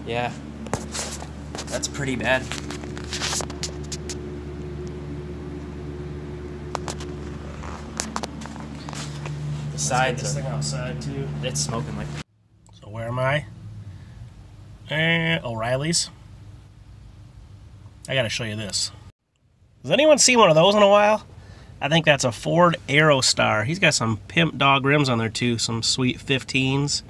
Yeah, that's pretty bad. The sides this are, thing outside too. it's smoking like. So where am I? O'Reilly's. I gotta show you this. Has anyone seen one of those in a while? I think that's a Ford Aerostar. He's got some pimp dog rims on there too, some sweet 15s.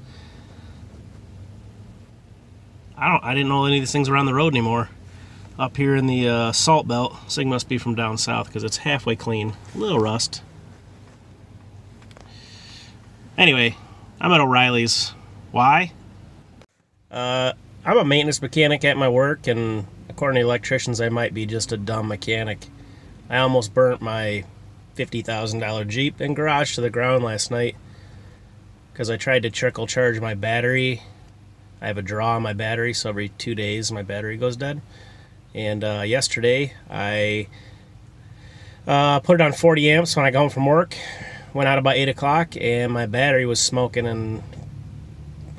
I didn't know any of these things were on the road anymore. Up here in the Salt Belt, this thing must be from down south because it's halfway clean. A little rust. Anyway, I'm at O'Reilly's. Why? I'm a maintenance mechanic at my work, and according to electricians, I might be just a dumb mechanic. I almost burnt my $50,000 Jeep and garage to the ground last night because I tried to trickle charge my battery. I have a draw on my battery, so every 2 days my battery goes dead. And yesterday I put it on 40 amps when I got home from work. Went out about 8 o'clock and my battery was smoking, and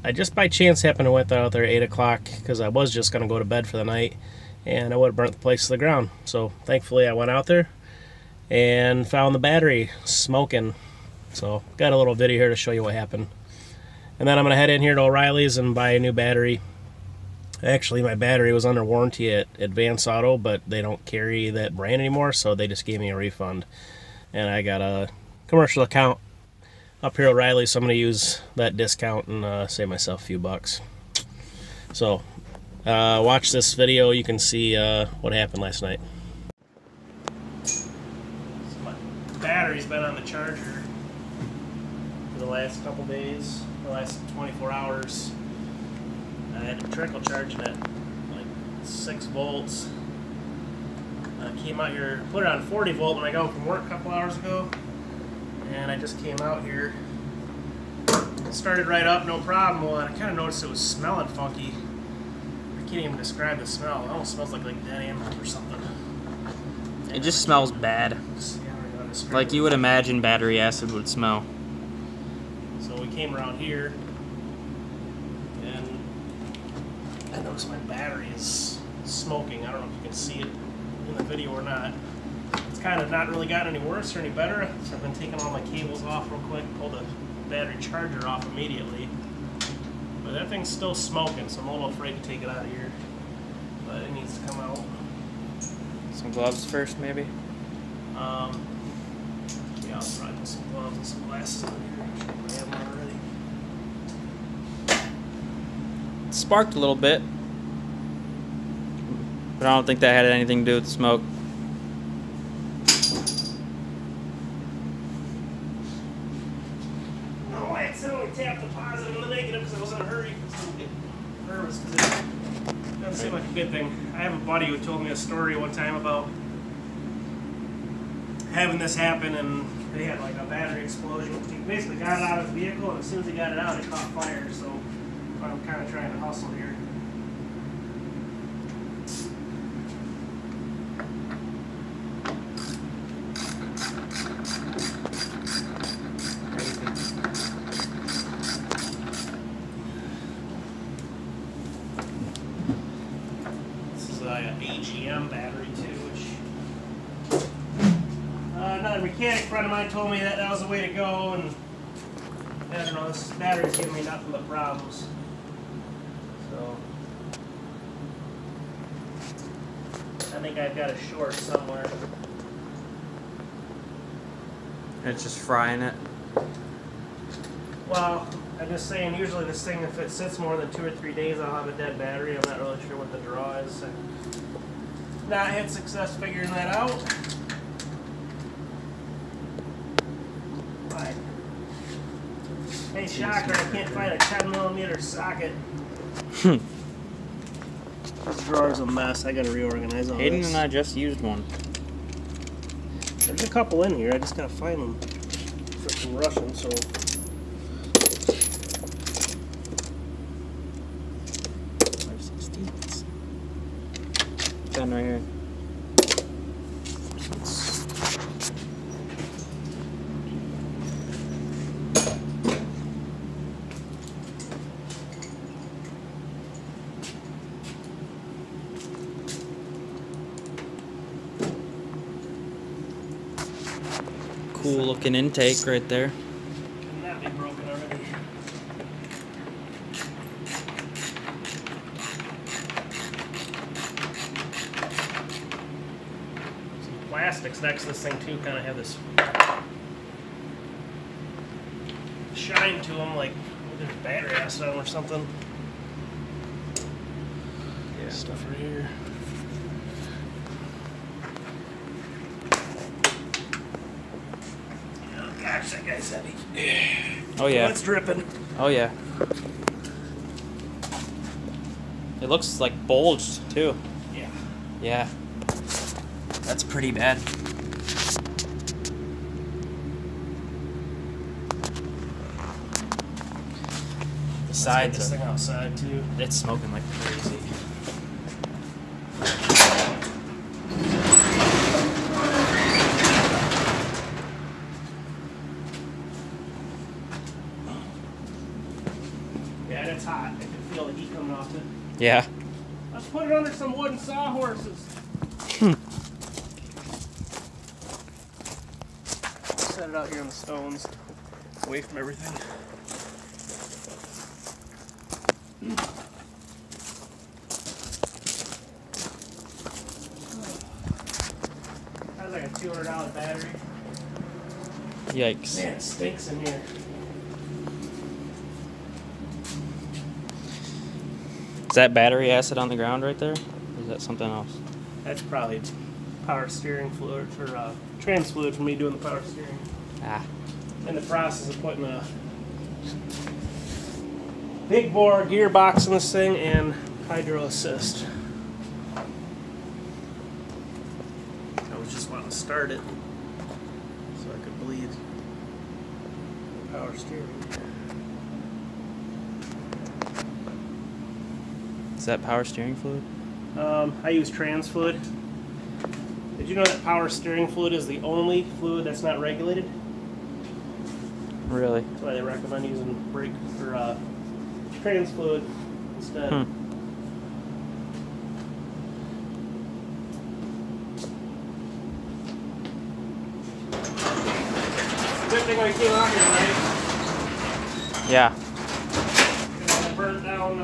I just by chance happened to went out there at 8 o'clock because I was just going to go to bed for the night, and I would have burnt the place to the ground. So thankfully I went out there and found the battery smoking. So got a little video here to show you what happened. And then I'm going to head in here to O'Reilly's and buy a new battery. Actually, my battery was under warranty at Advance Auto, but they don't carry that brand anymore, so they just gave me a refund. And I got a commercial account up here at O'Reilly, so I'm going to use that discount and save myself a few bucks. So watch this video. You can see what happened last night. So my battery's been on the charger for the last couple days, the last 24 hours. I had to trickle charge it at like 6 volts. I came out here, put it on 40 volt when I got home from work a couple hours ago, and I just came out here. It started right up, no problem. Well, I kind of noticed it was smelling funky. I can't even describe the smell. It almost smells like dead animal or something. It just smells bad. Like you would imagine battery acid would smell. So we came around here, and I noticed my battery is smoking. I don't know if you can see it in the video or not. It's kind of not really gotten any worse or any better. So I've been taking all my cables off real quick, pulled the battery charger off immediately. But that thing's still smoking, so I'm a little afraid to take it out of here. But it needs to come out. Some gloves first, maybe? Yeah, I'll probably put some gloves and some glasses on here. I have them already. It sparked a little bit. But I don't think that had anything to do with the smoke. No, I accidentally tapped the positive and the negative because I was in a hurry. I was getting nervous because it doesn't seem like a good thing. I have a buddy who told me a story one time about having this happen, and they had like a battery explosion. He basically got it out of his vehicle, and as soon as he got it out, it caught fire. So I'm kind of trying to hustle here. This is an AGM battery too, which another mechanic friend of mine told me that was the way to go, and I don't know, this battery's giving me nothing but problems. So I think I've got a short somewhere. It's just frying it. Well, I'm just saying, usually this thing, if it sits more than 2 or 3 days, I'll have a dead battery. I'm not really sure what the draw is. I've not had success figuring that out. But, hey, shocker, I can't find a 10mm socket. This drawer's a mess. I gotta reorganize all Hayden this. and I just used one. There's a couple in here. I just gotta find them. Freaking Russian, so. 5/16. 10 right here. Cool looking intake right there. Can that be broken already? Some plastics next to this thing too kind of have this shine to them, like there's battery acid on them or something. Yeah. Stuff right here. Oh gosh, that guy's heavy. Oh yeah. It's dripping. Oh yeah. It looks like bulged too. Yeah. Yeah. That's pretty bad. The sides this are, thing outside too. it's smoking like crazy. Yeah, and it's hot. I can feel the heat coming off it. Yeah. Let's put it under some wooden sawhorses. Set it out here on the stones, away from everything. That's like a $200 battery. Yikes. Man, it stinks in here. Is that battery acid on the ground right there? Or is that something else? That's probably power steering fluid or trans fluid for me doing the power steering. Ah. In the process of putting a big bore gearbox in this thing and hydro assist. I was just wanting to start it so I could bleed power steering. Is that power steering fluid? I use trans fluid. Did you know that power steering fluid is the only fluid that's not regulated? Really? That's why they recommend using brake or trans fluid instead. Good thing I came out here, right? Yeah. You know, I burnt down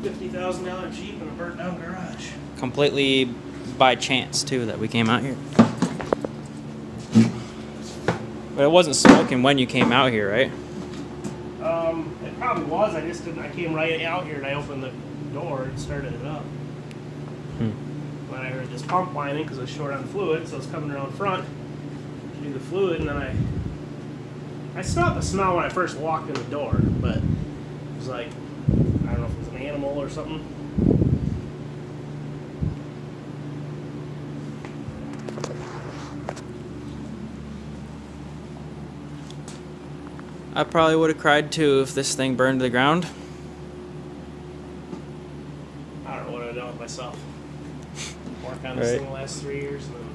$50,000 Jeep and a burnt down garage. Completely by chance too that we came out here. But it wasn't smoking when you came out here, right? It probably was. I just didn't. I came right out here and I opened the door and started it up. When I heard this pump whining because it was short on fluid, so it's coming around front to do the fluid, and then I smelled the smell when I first walked in the door, but it was like, I don't know if it was an animal or something. I probably would have cried too if this thing burned to the ground. I don't know what I've done with myself. Work on this thing the last 3 years, and then